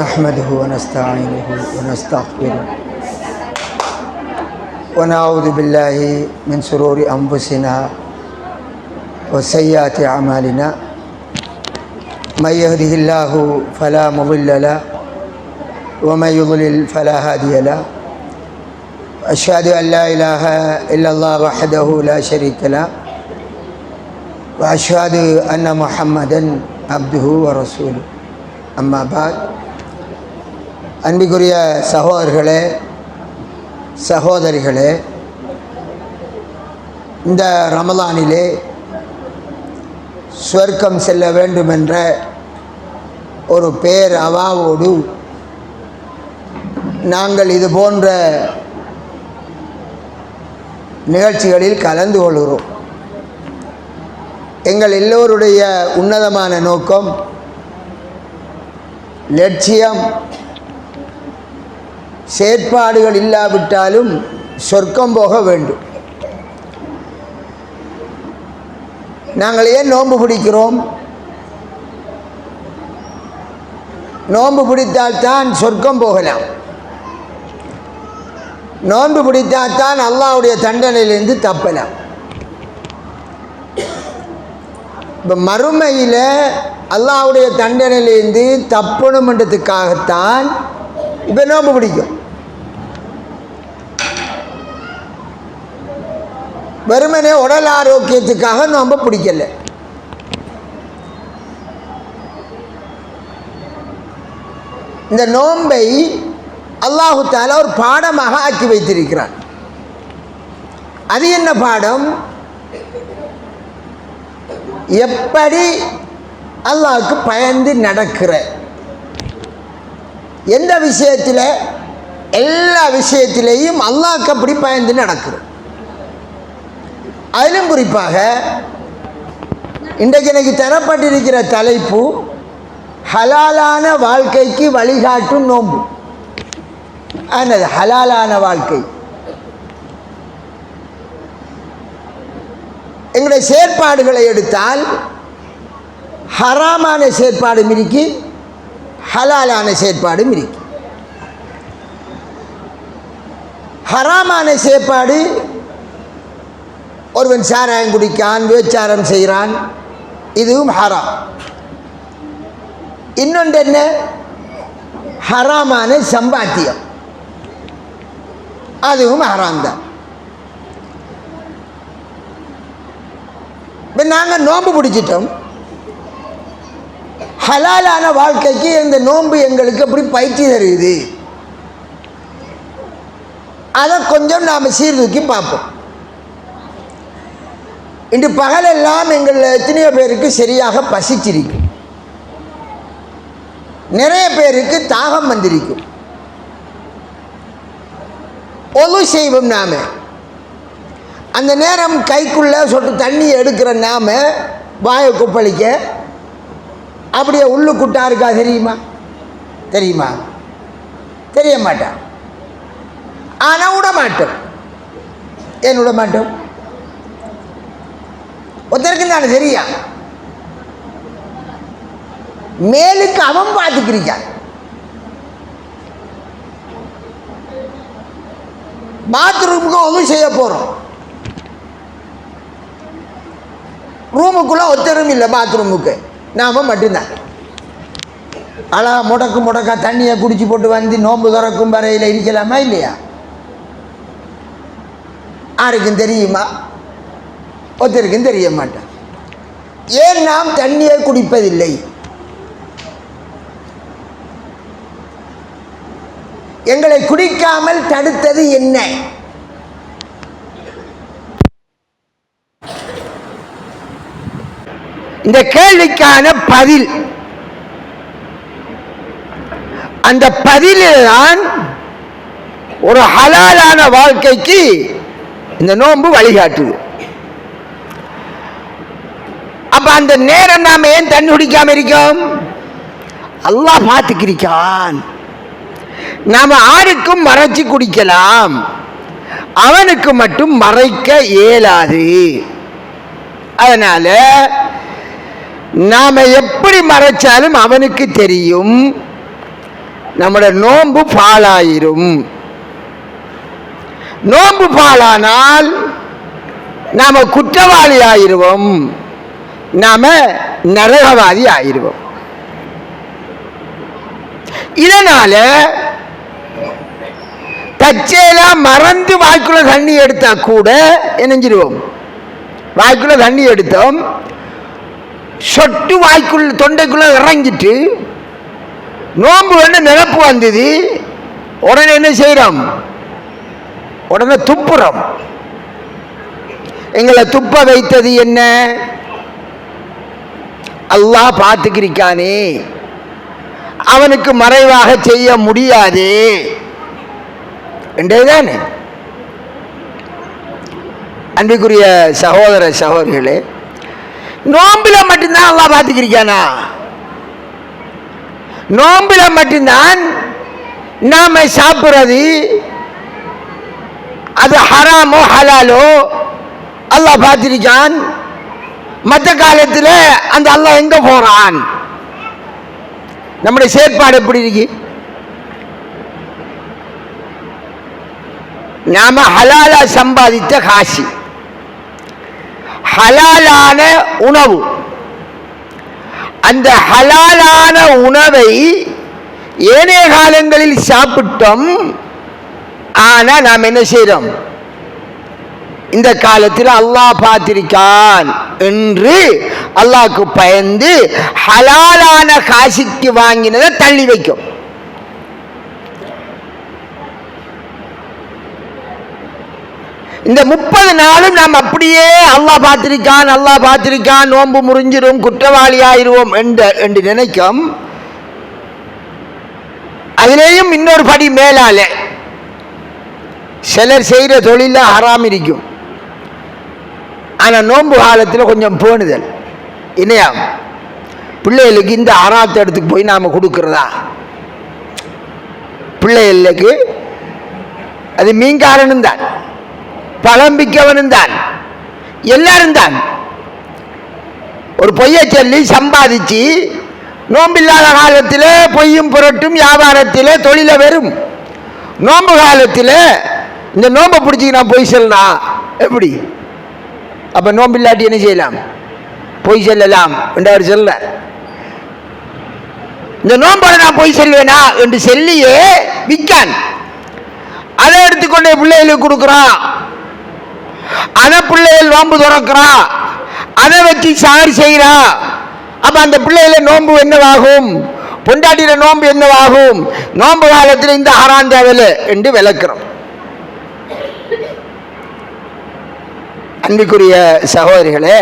نحمده ونستعينه ونستغفره ونعوذ بالله من شرور أنفسنا وسيئات أعمالنا من يهده الله فلا مضل له ومن يضلل فلا هادي له أشهد أن لا إله إلا الله وحده لا شريك له وأشهد أن محمدا عبده ورسوله أما بعد அன்பிற்குரிய சகோதரர்களே சகோதரிகளே, இந்த ரமலானிலே சுவர்க்கம் செல்ல வேண்டுமென்ற ஒரு பேர் அவாவோடு நாங்கள் இது போன்ற நிகழ்ச்சிகளில் கலந்து கொள்கிறோம். எங்கள் எல்லோருடைய உன்னதமான நோக்கம், லட்சியம், செயற்பாடுகள் இல்லாவிட்டாலும் சொர்க்கம் போக வேண்டும். நாங்கள் ஏன் நோன்பு பிடிக்கிறோம்? நோன்பு பிடித்தால்தான் சொர்க்கம் போகலாம். நோன்பு பிடித்தால்தான் அல்லாஹ்வுடைய தண்டனையிலிருந்து தப்பலாம். இப்போ மறுமையில் அல்லாஹ்வுடைய தண்டனையிலிருந்து தப்பணுமென்றதுக்காகத்தான் இப்போ நோன்பு பிடிக்கும். வெறுமனே உடல் ஆரோக்கியத்துக்காக நோன்பு பிடிக்கல. இந்த நோன்பை அல்லாஹு தஆலா ஒரு பாடமாக ஆக்கி வைத்திருக்கிறான். அது என்ன பாடம்? எப்படி அல்லாஹ்வுக்கு பயந்து நடக்கிற எந்த விஷயத்தில், எல்லா விஷயத்திலேயும் அல்லாஹ்வுக்கு அப்படி பயந்து நடக்கிற. அதிலும் குறிப்பாக இன்றைக்கு எனக்கு தரப்பட்டிருக்கிற தலைப்பு ஹலாலான வாழ்க்கைக்கு வழிகாட்டும் நோன்பு. என்னது ஹலாலான வாழ்க்கை? எங்களுடைய செயற்பாடுகளை எடுத்தால் ஹராமான செயற்பாடும் இருக்கு, ஹலாலான செயற்பாடும் இருக்கு. ஹராமான செயற்பாடு, ஒருவன் சாராயம் குடிக்கான், விபச்சாரம் செய்கிறான், இதுவும் ஹராம். இன்னொன்று என்ன? ஹராமான சம்பாத்தியம், அதுவும் ஹராம் தான். இப்போ நாங்கள் நோன்பு பிடிச்சிட்டோம். ஹலாலான வாழ்க்கைக்கு இந்த நோன்பு எங்களுக்கு அப்படி பயிற்சி தருது. அதை கொஞ்சம் நாம் சீர்தூக்கி பார்ப்போம். இன்று பகலெல்லாம் எங்களில் எத்தனையோ பேருக்கு சரியாக பசிச்சிருக்கும், நிறைய பேருக்கு தாகம் வந்திருக்கும். ஒழு செய்வோம் நாம, அந்த நேரம் கைக்குள்ளே சொட்டு தண்ணி எடுக்கிற நாம வாயை கொப்பளிக்க அப்படியே உள்ளுக்குட்டா இருக்கா தெரியுமா? தெரியுமா? தெரிய மாட்டான். ஆனால் விட மாட்டோம். ஏன் விட மாட்டோம்? ஒருத்தருக்கு தானே தெரியா, மேலுக்கு அவன் பார்த்துக்கிறான். பாத்ரூமுக்கு ஒன்றும் செய்ய போகிறோம், ரூமுக்குள்ளே ஒத்தரும் இல்லை, பாத்ரூமுக்கு நாம மட்டும்தான். அழகா முடக்கா தண்ணியை குடிச்சு போட்டு வந்து நோன்பு திறக்கும் வரையில் இருக்கலாமா இல்லையா? யாருக்கும் தெரியுமா? ஒருத்தருக்கும் தெரிய மாட்டான். ஏன் நாம் தண்ணியை குடிப்பதில்லை? எங்களை குடிக்காமல் தடுத்தது என்ன? இந்த கேள்விக்கான பதில், அந்த பதில்தான் ஒரு ஹலாலான வாழ்க்கைக்கு இந்த நோன்பு வழிகாட்டுது. அப்ப அந்த நேரம் நாம ஏன் தண்ணி குடிக்காம இருக்கோம்? அல்லாஹ் பார்த்துக்கிறான். நாம ஆருக்கும் மறைச்சு குடிக்கலாம், அவனுக்கு மட்டும் மறைக்க இயலாது. அதனால நாம எப்படி மறைச்சாலும் அவனுக்கு தெரியும். நம்முடைய நோன்பு பாழாயிரும். நோன்பு பாழானால் நாம குற்றவாளி ஆயிருவோம், நாம நரகவாதி ஆயிருவோம். இதனால தச்சையெல்லாம் மறந்து வாய்க்குள்ள தண்ணி எடுத்தா கூட என்னஞ்சிருவோம், வாய்க்குள்ள தண்ணி எடுத்தோம், சொட்டு வாய்க்குள்ள தொண்டைக்குள்ள இறங்கிட்டு நோன்பு வந்து நிரப்பு வந்தது, உடனே என்ன செய்யறோம், உடனே துப்புறோம். எங்களை துப்ப வைத்தது என்ன? அல்லாஹ் பார்த்துக்கிறிக்கானே, அவனுக்கு மறைவாக செய்ய முடியாது என்றேதானே. அன்பிற்குரிய சகோதர சகோதரிகளே, நோம்பில மட்டும்தான் அல்லாஹ் பார்த்துக்கிறிக்கானா? நோம்பில மட்டும்தான் நாம சாப்பிடுறது அது ஹராமோ ஹலாலோ அல்லாஹ் பார்த்திருக்கான். மற்ற காலத்தில் அந்த அல்லாஹ் எங்க போறான்? நம்முடைய செயற்பாடு எப்படி இருக்கு? நாம ஹலாலா சம்பாதித்த காசி, ஹலாலான உணவு, அந்த ஹலாலான உணவை ஏனைய காலங்களில் சாப்பிட்டோம். ஆனா நாம் என்ன செய்யறோம்? இந்த காலத்தில் அல்லாஹ் பார்த்திருக்கான் என்று அல்லாஹ்க்கு பயந்து ஹலாலான காசிக்கு வாங்கினதை தள்ளி வைக்கும். இந்த 30 நாளும் நாம் அப்படியே அல்லாஹ் பார்த்திருக்கான், அல்லாஹ் பார்த்திருக்கான், நோன்பு முறிஞ்சிரும், குற்றவாளி ஆயிருவோம் என்று நினைக்கும். அதிலேயும் இன்னொரு படி மேலால சிலர் செய்கிற தொழில ஹராம் இருக்கும். ஆனால் நோன்பு காலத்தில் கொஞ்சம் பேணுதல் இல்லையா? பிள்ளைகளுக்கு இந்த ஹராத்த இடத்துக்கு போய் நாம் கொடுக்கிறதா? பிள்ளைகளுக்கு அது மீன்காரனும் தான், பழம்பிக்கவனும் தான், எல்லாரும் தான். ஒரு பொய்யை சொல்லி சம்பாதிச்சு நோம்பில்லாத காலத்தில் பொய்யும் புரட்டும் வியாபாரத்தில் தொழில வரும். நோன்பு காலத்தில் இந்த நோம்பை பிடிச்சி நான் பொய் சொல்லலாம் எப்படி? அப்போ நோம்பில்லாட்டி என்ன செய்யலாம்? பொய் சொல்லலாம் என்று அவர் சொல்ல. இந்த நோம்போட நான் பொய் சொல்வேனா என்று சொல்லியே விற்கான். அதை எடுத்துக்கொண்டே பிள்ளைகளுக்கு கொடுக்குறான். அதை பிள்ளைகள் நோன்பு துறக்கிறான், அதை வச்சு சாரி செய்கிறான். அப்ப அந்த பிள்ளைகள நோன்பு என்னவாகும்? பொண்டாட்டின நோன்பு என்னவாகும்? நோன்பு காலத்தில் இந்த ஹராம் தேவையில்லை என்று விளக்குறோம். அன்பிற்குரிய சகோதரிகளே,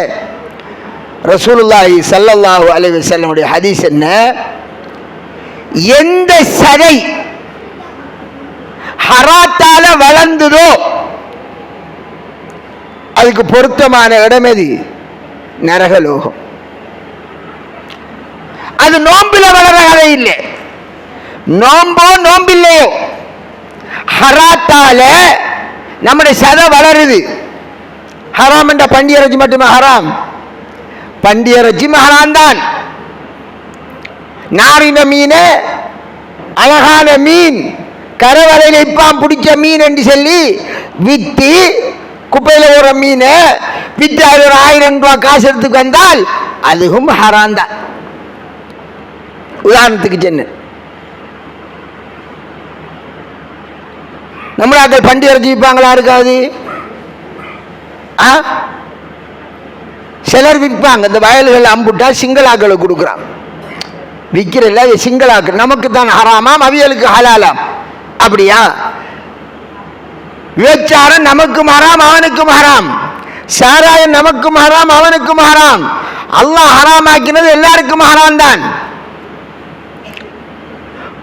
ரசூலுல்லாஹி ஸல்லல்லாஹு அலைஹி வஸல்லம் ஹதீஸ் என்ன? எந்த சதை ஹராத்தால வளர்ந்ததோ அதுக்கு பொருத்தமான இடம் எது? நரகலோகம். அது நோம்பில வளர கதை இல்லை. நோம்போ நோம்பில்லையோ ஹராத்தால நம்முடைய சதை வளருது. ஹராம் என்ற பண்டி இறைச்சி மட்டுமே ஹராம்? பண்டி இறைச்சி ஹராம் தான். நாரின மீன், அழகான மீன், கரவரையில் இப்பாம் பிடிச்ச மீன் என்று சொல்லி வித்து குப்பையில் ஒரு மீன் வித்து அது ஒரு 1000 ரூபாய் காசு எடுத்துக்கு வந்தால் அதுவும் ஹராம் தான். உதாரணத்துக்கு சொன்ன நம்மளாக்கள் பண்டி இறைச்சி விற்பாங்களா? இருக்காது. சிலர் விற்பாங்க. இந்த வயல்கள் அம்புட்டா சிங்களாக்களுக்கு கொடுக்குறான். விற்கிறல்ல சிங்களாக்கள். நமக்கு தான் ஹராமாம், அவியலுக்கு ஹலாலாம். அப்படியா? விபச்சாரம் நமக்கும் ஹராம், அவனுக்கும் ஹராம். சாராயம் நமக்கும் ஹராம், அவனுக்கும் ஹராம். அல்லாஹ் ஹராமாக்கினது எல்லாருக்கும் ஹராம் தான்.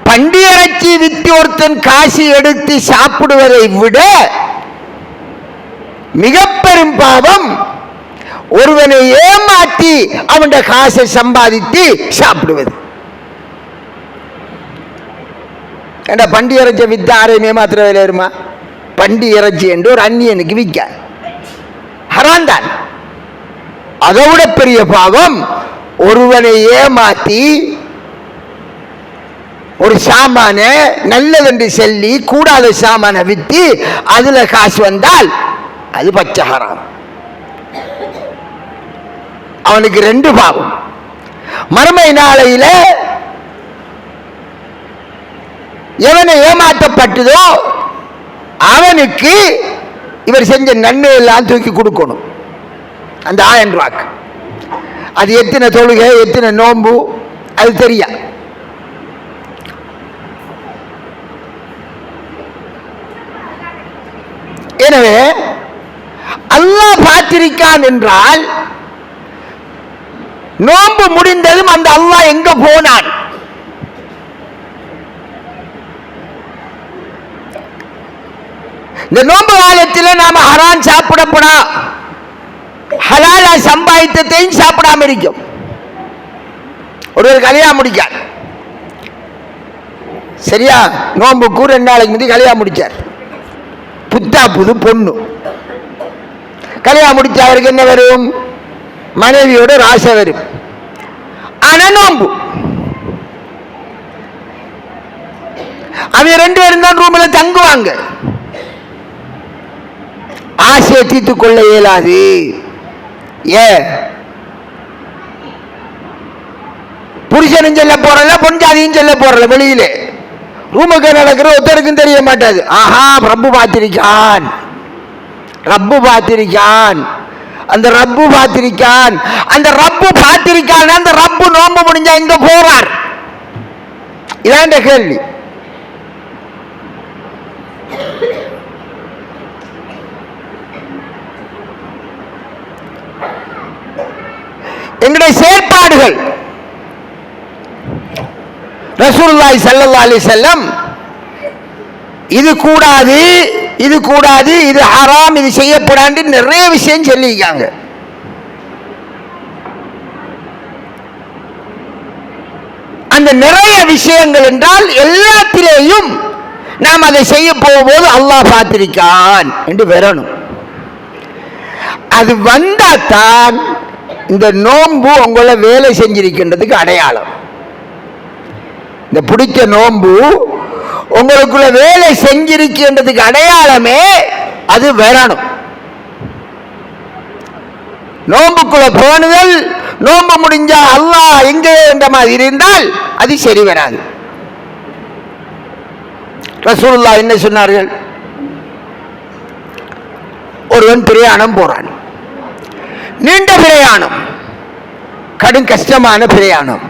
பண்டி இறைச்சி வித்து ஒருத்தன் காசு எடுத்து சாப்பிடுவதை விட மிக பெரும் பாவம் ஒருவனை ஏமாற்றி அவனுடைய காசை சம்பாதித்து சாப்பிடுவது. ஏண்டா பண்டி இறைச்சி வித்து ஆரையும் ஏமாத்துற வேலை வருமா? பண்டி இறைச்சி என்று ஒரு அந்நியனுக்கு விற்க ஹராம் தான். அதை விட பெரிய பாவம் ஒருவனை ஏமாற்றி ஒரு சாமான நல்லதென்று சொல்லி கூடாத சாமான வித்து அதுல காசு வந்தால் அது பச்சை ஹராம். அவனுக்கு 2 பாவம். மறுமை நாளையில எவனை ஏமாற்றப்பட்டதோ அவனுக்கு இவர் செஞ்ச நன்மை எல்லாம் தூக்கி கொடுக்கணும். அந்த 1000 ரூபாய்க்கு அது எத்தனை தொழுகை எத்தனை நோன்பு அது தெரியா. எனவே அல்லாஹ் பார்த்திருக்கான் என்றால் நோன்பு முடிந்ததும் அந்த அல்லாஹ் எங்க போனான்? இந்த நோன்பு காலத்தில் நாம ஹராம் சாப்பிடப்படா ஹலாலா சம்பாதித்ததையும் சாப்பிடாம இருக்கும். ஒருவர் கல்யாணம் முடிக்கார், சரியா? நோன்புக்கு 2 நாளைக்கு முந்தி கல்யாணம் முடிச்சார். புத்தா புது பொண்ணு கல்யாணம் முடிச்ச அவருக்கு என்ன வரும்? மனைவியோட ராசை வரும். ஆனா நோன்பு அவங்க 2 பேரும் தான் ரூம்ல தங்குவாங்க. ஆசையை தீர்த்துக் கொள்ள இயலாது. புருஷனும் செல்ல போறல பொஞ்சாதியும் செல்ல போறல. வெளியிலே ரூமுக்கு நடக்கிற ஒருத்தருக்கும் தெரிய மாட்டாது. ஆஹா, ரப்பு பார்த்திருக்கான், ரப்பு பார்த்திருக்கான், அந்த ரப்பு பார்த்திருக்கான், அந்த ரப்பு பார்த்திருக்கான். அந்த ரப்பு நோன்பு முடிஞ்சா எங்க போறார்? இதான் கேள்வி. எங்களுடைய செயற்பாடுகள் ரசூலுல்லாஹி ஸல்லல்லாஹு அலைஹி வஸல்லம் இது கூடாது, இது கூடாது, இது ஹராம், இது செய்யப்படாது நிறைய விஷயம் சொல்லியிருக்காங்க. அந்த நிறைய விஷயங்கள் என்றால் எல்லாத்திலேயும் நாம் அதை செய்ய போகும்போது அல்லாஹ் பார்த்திருக்கான் என்று வரணும். அது வந்தாத்தான் இந்த நோன்பு உங்களை வேலை செஞ்சிருக்கின்றதுக்கு அடையாளம். இந்த பிடிச்ச நோன்பு உங்களுக்குள்ள வேலை செஞ்சிருக்கின்றதுக்கு அடையாளமே அது வரணும். நோன்புக்குள்ள போனுதல், நோன்பு முடிஞ்சா அல்லாஹ் எங்கே என்ற மாதிரி இருந்தால் அது சரி வராது. ரசூலுல்லாஹ் என்ன சொன்னார்கள்? ஒருவன் பிரயாணம் போறான், நீண்ட பிரயாணம், கடும் கஷ்டமான பிரயாணம்.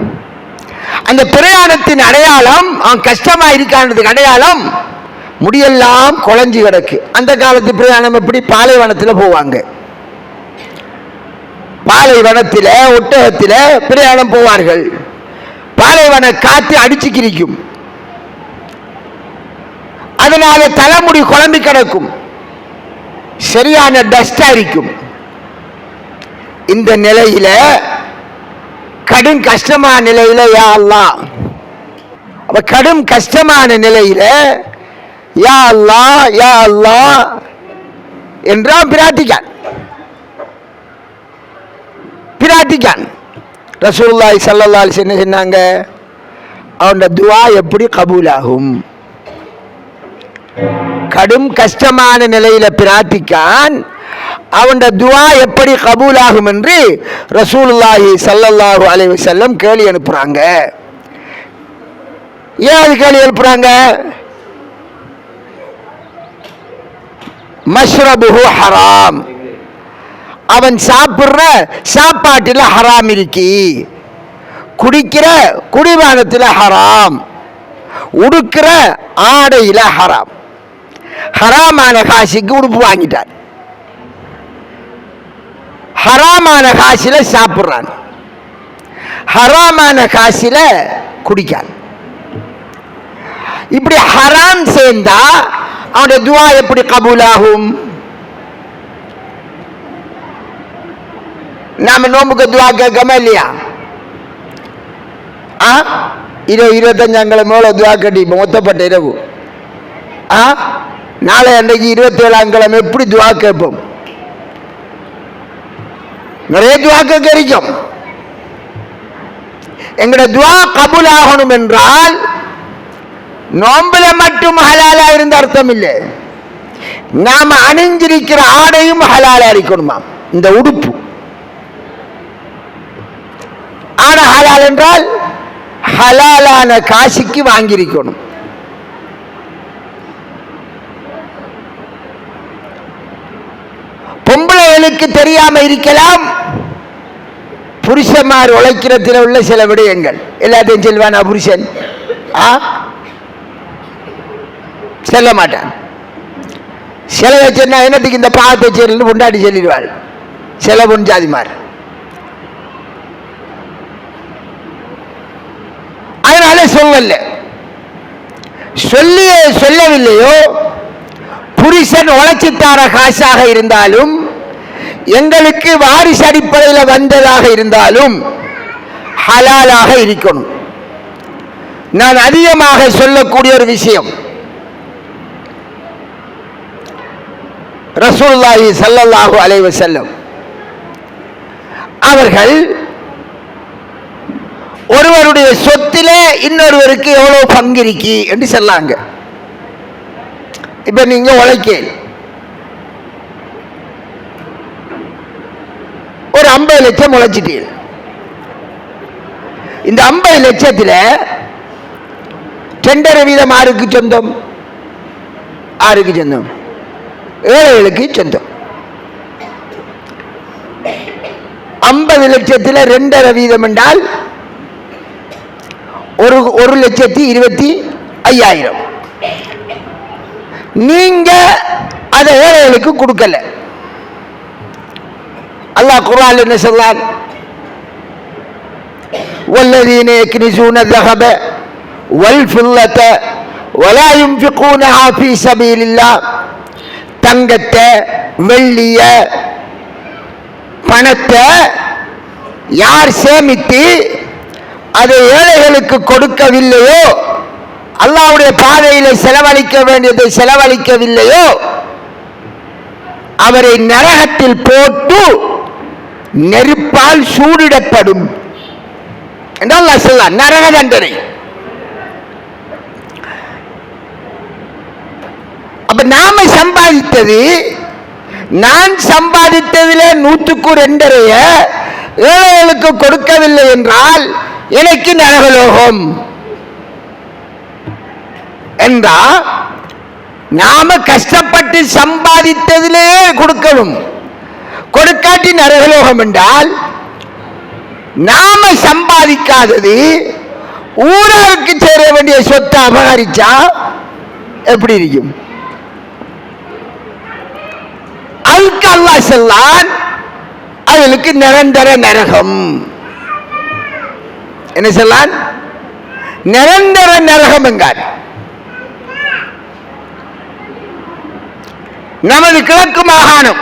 அந்த பிரயாணத்தின் அடையாளம் அவன் கஷ்டமா இருக்கானதுக்கு அடையாளம் முடியெல்லாம் குழஞ்சி கிடக்கு. அந்த காலத்து பிரயாணம் எப்படி? பாலைவனத்தில் போவாங்க. பாலைவனத்தில் ஒட்டகத்தில் பிரயாணம் போவார்கள். பாலைவன காத்து அடிச்சு கிரிக்கும், அதனால தலைமுடி குழம்பி கிடக்கும், சரியான டஸ்டா இருக்கும். இந்த நிலையில கடும் கஷ்டமான நிலையில யா அல்லாஹ், அப்ப கடும் கஷ்டமான நிலையில யா அல்லாஹ் யா அல்லாஹ் என்றான் பிரார்த்திக்கான். ரசூலுல்லாஹி ஸல்லல்லாஹு அலைஹி வஸல்லம் சொன்னாங்க, அவனோட துஆ எப்படி கபூலாகும்? கடும் கஷ்டமான நிலையில பிரார்த்திக்கான், அவன் துஆ எப்படி கபூலாகும் என்று ரசூலுல்லாஹி ஸல்லல்லாஹு அலைஹி வஸல்லம் கேள்வி அனுப்புறாங்க. ஏன் அது கேள்வி அனுப்புறாங்க? மஷ்ரபுஹு ஹராம், அவன் சாப்பிடுற சாப்பாட்டில் ஹராம் இருக்கி, குடிக்கிற குடிபானத்தில் ஹராம், உடுக்கிற ஆடையில ஹராம். ஹராமான காசுக்கு உடுப்பு வாங்கிட்டான், ஹராமான காசில சாப்பிடுறான், ஹராமான காசில குடிக்கான். இப்படி ஹராம் சேர்ந்தா அவனுடைய துஆ எப்படி கபூலாகும்? நாம நோம்புக்கு துஆ கேட்காம இல்லையா? 25 மேல துஆ கட்டிப்போம் மொத்தப்பட்ட இரவு. நாளை அன்றைக்கு 27ஆம் கிழமை எப்படி துஆ கேட்போம்? நிறைய துஆ கேட்கும். எங்களுடைய துஆ கபூல் ஆகணும் என்றால் நோம்புல மட்டும் ஹலாலா இருந்த அர்த்தம் இல்லை, நாம அணிஞ்சிருக்கிற ஆடையும் ஹலாலா இருக்கணுமா. இந்த உடுப்பு ஆடை ஹலால் என்றால் ஹலாலான காசுக்கு வாங்கியிருக்கணும். பொம்பளைகளுக்கு தெரியாம இருக்கலாம், புருஷன்மார் உழைக்கிறதுல உள்ள சில விடயங்கள் எல்லாத்தையும் செல்வானா புருஷன் செல்ல மாட்டான். சில வச்சுன்னா என்னத்துக்கு இந்த பாவத்தை செல்லு கொண்டாடி சொல்லிடுவாள் சில பொஞ்சாதிமார். அதனால சொல்லவில்லையோ, புருஷன் உழைச்சித்தார காசாக இருந்தாலும் எங்களுக்கு வாரிசு அடிப்படையில் வந்ததாக இருந்தாலும் ஹலாலாக இருக்கணும். நான் அதிகமாக சொல்லக்கூடிய ஒரு விஷயம், ரசூலுல்லாஹி ஸல்லல்லாஹு அலைஹி வஸல்லம் அவர்கள் ஒருவருடைய சொத்திலே இன்னொருவருக்கு எவ்வளவு பங்கு இருக்கு என்று சொல்லாங்க. இப்ப நீங்க உழைக்க ஒரு 50 லட்சம் உழைச்சிட்டீங்க. இந்த 50 லட்சத்தில் 2.5% ஆருக்கு சொந்தம்? ஆருக்கு சொந்தம்? ஏழைகளுக்கு சொந்தம். 50 லட்சத்தில் 2.5% என்றால் 1,25,000. நீங்க அதை ஏழைகளுக்கு கொடுக்கல. அல்லாஹ் குர்ஆன்ல என்ன சொல்றான்? வல்லதீன யக்னிசூன الذهب والفضة ولا ينفقونها في سبيل الله. தங்கத்தை வெள்ளிய பணத்தை யார் சேமித்து அதை ஏழைகளுக்கு கொடுக்கவில்லையோ, அல்லாஹ்வுடைய பாதையிலே செலவழிக்க வேண்டியதை செலவழிக்கவில்லையோ, அவரை நரகத்தில் போட்டு நெருப்பால் சூடிடப்படும் என்று அல்லாஹ் சொல்றான். நரக தண்டனை. அப்ப நாம சம்பாதித்தது, நான் சம்பாதித்ததில் 100க்கு 2.5 ஏழைகளுக்கு கொடுக்கவில்லை என்றால் எனக்கு நரகலோகம் என்றா, நாம கஷ்டப்பட்டு சம்பாதித்ததிலே கொடுக்கணும். கொடுக்காட்டி நரகலோகம் என்றால், நாம சம்பாதிக்காதது ஊராருக்கு சேர வேண்டிய சொத்தை அபகரிச்சா எப்படி இருக்கும்? அதுக்கு அல்லாஹ் சொல்லான், அவளுக்கு நிரந்தர நரகம். என்ன சொல்லான்? நிரந்தர நரகம் என்கார். நமது கிழக்கு மாகாணம்,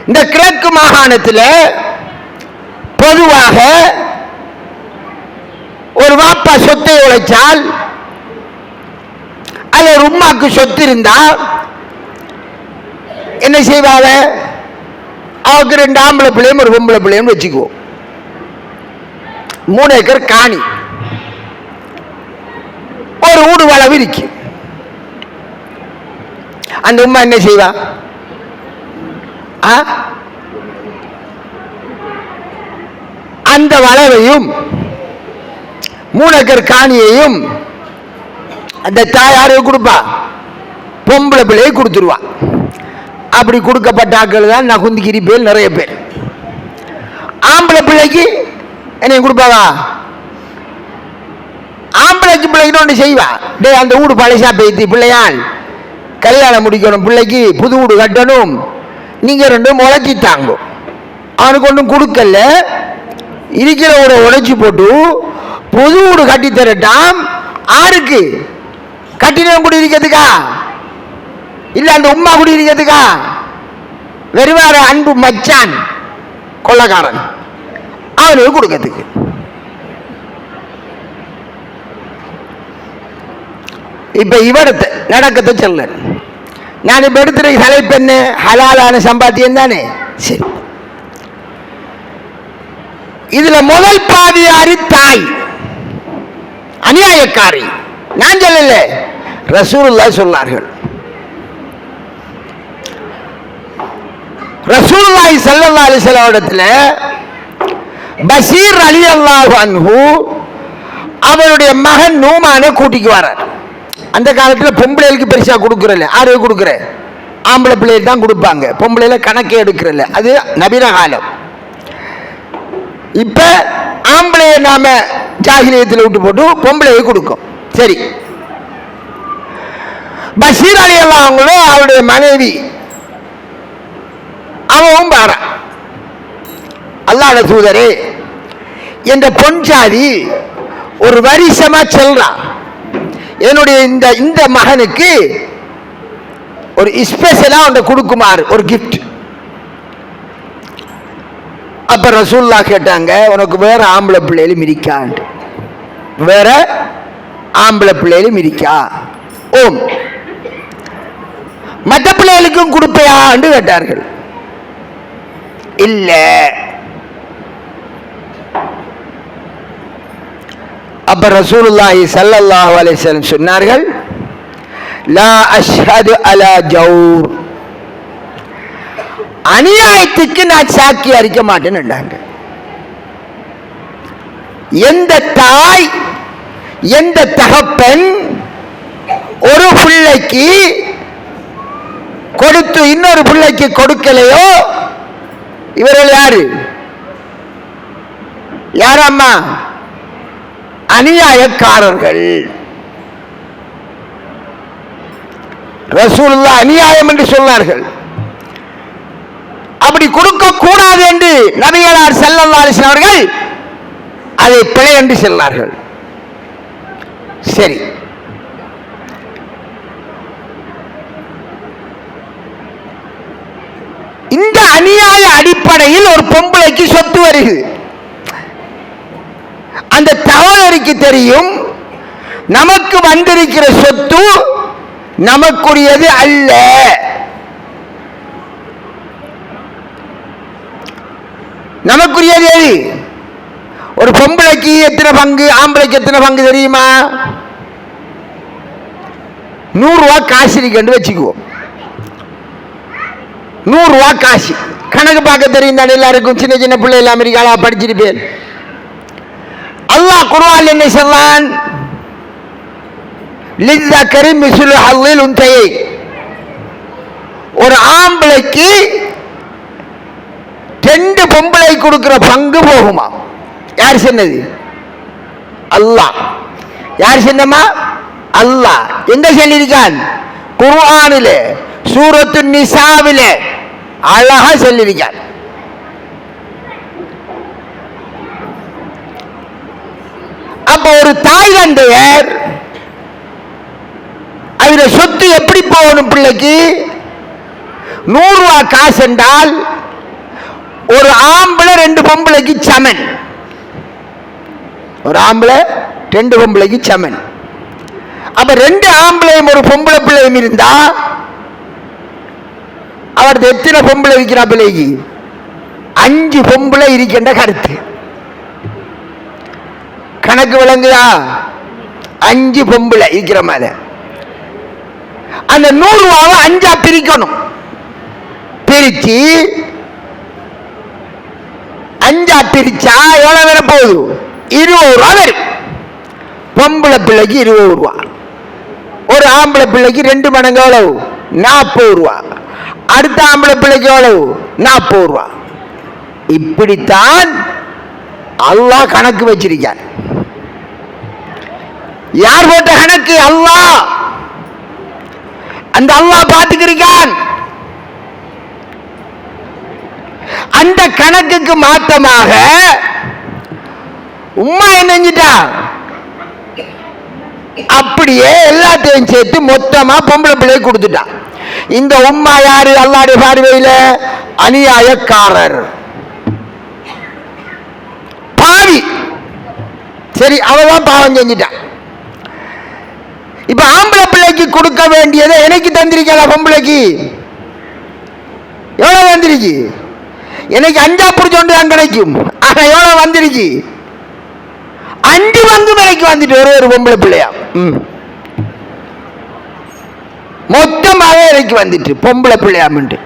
இந்த கிழக்கு மாகாணத்தில் பொதுவாக ஒரு வாப்பா சொத்தை உழைச்சால், அது ஒரு உம்மாக்கு சொத்து இருந்தா என்ன செய்வாங்க? அவருக்கு 2 ஆம்பளை பிள்ளையும் ஒரு பொம்பளை பிள்ளையும் வச்சுக்குவோம். 3 ஏக்கர் காணி, ஒரு வீடு வளவு இருக்கு. அந்த உம்மா என்ன செய்வா? அந்த வளவையும் 3 ஏக்கர் காணியையும் அந்த தாயாருக்கு கொடுப்பா, பொம்பளை பிள்ளையை கொடுத்துருவா. அப்படி கொடுக்கப்பட்ட ஆட்கள் தான் நகுந்திகிரி பேர் நிறைய பேர். ஆம்பளை பிள்ளைக்கு என்ன கொடுப்பாவா? ஆம்பளைக்கு பிள்ளைக்கு ஒன்று செய்வா. டே, அந்த வீடு பழசா பேத்தி பிள்ளையால் கல்யாணம் முடிக்கணும், பிள்ளைக்கு புது வீடு கட்டணும், நீங்க 2 முளைச்சி தாங்கும். அவனுக்கு ஒன்றும் கொடுக்கல, இருக்கிற வீட உடைச்சி போட்டு புது வீடு கட்டி தரட்டாம். ஆருக்கு? கட்டினம் குடி இருக்கிறதுக்கா? இல்ல அந்த உம்மா குடி இருக்கிறதுக்கா? வெறுவார அன்பு மச்சான் கொள்ளக்காரன் அவனுக்கு கொடுக்கிறதுக்கு. இப்ப இவரத்தை நடக்கத்தை சொல்ல, நான் இப்ப எடுத்துற தலைப்பு என்ன? ஹலாலான சம்பாத்தியம் தானே. சரி, இதுல முதல் பாதியாரி தாய். அநியாயக்காரி. நான் சொல்லல, ரசூலுல்லாஹ் சொன்னார்கள். ரசூலுல்லாஹி ஸல்லல்லாஹு அலைஹி வஸல்லம் இடத்துல பஷீர் ரலியல்லாஹு அன்ஹு அவருடைய மகன் நூமானை கூட்டிக்கு வரார். அந்த காலத்தில் பொம்பளைகளுக்கு பெருசா கொடுக்கறல, ஆறு கொடுக்குற ஆம்பளை பிள்ளைகள் தான் கொடுப்பாங்க, பொம்பளையில கணக்கே எடுக்கிறல்ல, அது நவீன காலம். இப்ப ஆம்பளைய நாம ஜாகிலியத்தில் விட்டு போட்டு பொம்பளையை கொடுக்கும். சரி, பஷீர் ரலியல்லாஹு அன்ஹு அவருடைய மனைவி அவன் பாரா, அல்லாஹ்வுடைய தூதரே, என்ற பொன்சாதி ஒரு வருஷமா செல்றான், என்னுடைய இந்த மகனுக்கு ஒரு ஸ்பெஷலா ஒன்று கொடுக்குமாறு ஒரு கிஃப்ட். அப்ப ரசூலுல்லாஹ் கேட்டாங்க, உனக்கு வேற ஆம்பளை பிள்ளைகளும் இருக்காண்டு, வேற ஆம்பளை பிள்ளைகளும் இருக்கா? ஓம். மற்ற பிள்ளைகளுக்கும் கொடுப்பையாண்டு கேட்டார்கள். இல்ல. அப்ப ரசூலுல்லாஹி ஸல்லல்லாஹு அலைஹி வஸல்லம் சொன்னார்கள், லா அஷ்ஹது அலா ஜௌர், அநியாயத்துக்கு நான் சாட்சி அளிக்க மாட்டேன்னு. எந்த தாய் எந்த தகப்பன் ஒரு பிள்ளைக்கு கொடுத்து இன்னொரு பிள்ளைக்கு கொடுக்கலையோ இவர்கள் யாரு? யாரம்மா? அநியாயக்காரர்கள். ரசூலுல்லாஹ் அநியாயம் என்று சொன்னார்கள். அப்படி கொடுக்க கூடாது என்று நபிகளார் ஸல்லல்லாஹு அலைஹி வஸல்லம் அவர்கள் அதை பிழை என்று சொன்னார்கள். சரி, இந்த அநியாய அடிப்படையில் ஒரு பொம்பளைக்கு சொத்து வருகிறது. அந்த தகவலருக்கு தெரியும், நமக்கு வந்திருக்கிற சொத்து நமக்குரியது அல்ல. நமக்குரியது எது? ஒரு பொம்பளைக்கு எத்தனை பங்கு, ஆம்பளைக்கு எத்தனை பங்கு தெரியுமா? 100 ரூபாய் காசு இருக்குன்னு வச்சுக்குவோம். 100 ரூபாய் காசு கணக்கு பார்க்க தெரியும் தானே எல்லாருக்கும். சின்ன சின்ன பிள்ளை எல்லாம் அமெரிக்கால படிச்சுட்டு பேர். அல்லாஹ் குர்ஆன் என்ன சொன்னான்? லிஸ்ஸக்கரி மிஸ்லு ஹல்லில் உன்தையை, ஒரு ஆம்பளைக்கு 2 பொம்பளை கொடுக்கிற பங்கு போகுமா? யார் சொன்னது? அல்லாஹ். யார் சொன்னமா? அல்லாஹ். எங்க சொல்லியிருக்கான்? குர்ஆனிலே சூரத்து நிசாவிலே அழகா சொல்லியிருக்கான். அப்ப ஒரு தாய் தந்தையர் அதுல சொத்து எப்படி போகணும்? பிள்ளைக்கு 100 ரூபாய் காசு என்றால் ஒரு ஆம்பளை 2 பொம்பளைக்கு சமன். ஒரு ஆம்பளை 2 பொம்பளைக்கு சமன். அப்ப 2 ஆம்பளையும் ஒரு பொம்பளை பிள்ளையும் இருந்தா அவருக்கு எத்தனை பொம்பளை இருக்கிறா? பிள்ளைக்கு 5 பொம்பளை இருக்கின்ற கருத்து. கணக்கு விளங்குதா? 5 பொம்பளை இருக்கிற மாதிரி. அந்த 100 ரூபாவை 5ஆ பிரிக்கணும். பிரிச்சு 5ஆ பிரிச்சா எவ்வளவு வர போகுது? 20 ரூபா வரும். பொம்பளை பிள்ளைக்கு 20 ரூபா. ஒரு ஆம்பளை பிள்ளைக்கு 2 மடங்கு எவ்வளவு? 40 ரூபா. அடுத்த ஆம்பளை பிள்ளைக்கு எவ்வளவு? 40 ரூபா. இப்படித்தான் அல்லாஹ் கணக்கு வச்சிருக்கார். யார் போட்ட கணக்கு? அல்லாஹ். அந்த அல்லாஹ் பார்த்துக்கிருக்கான். அந்த கணக்குக்கு மாற்றமாக உம்மா என்ன செஞ்சிட்டா? அப்படியே எல்லாத்தையும் சேர்த்து மொத்தமா பொம்பளை பிள்ளை கொடுத்துட்டா. இந்த உம்மா யாரு? அல்லாஹ்வுடைய பார்வையில அநியாயக்காரர், பாவி. சரி, அவதான் பாவம் செஞ்சிட்டான். இப்ப ஆம்பளை பிள்ளைக்கு கொடுக்க வேண்டியதை எனக்கு தந்திருக்கா? பொம்பளைக்கு எவ்வளவு வந்திருக்கு? எனக்கு 5 புடிச்சோண்டு தான் கிடைக்கும். ஆனா எவ்வளவு வந்திருக்கு? 5 பங்கு விலைக்கு வந்துட்டு ஒரு பொம்பளை பிள்ளையா மொத்தமாக விலைக்கு வந்துட்டு பொம்பளை பிள்ளையாமட்டு.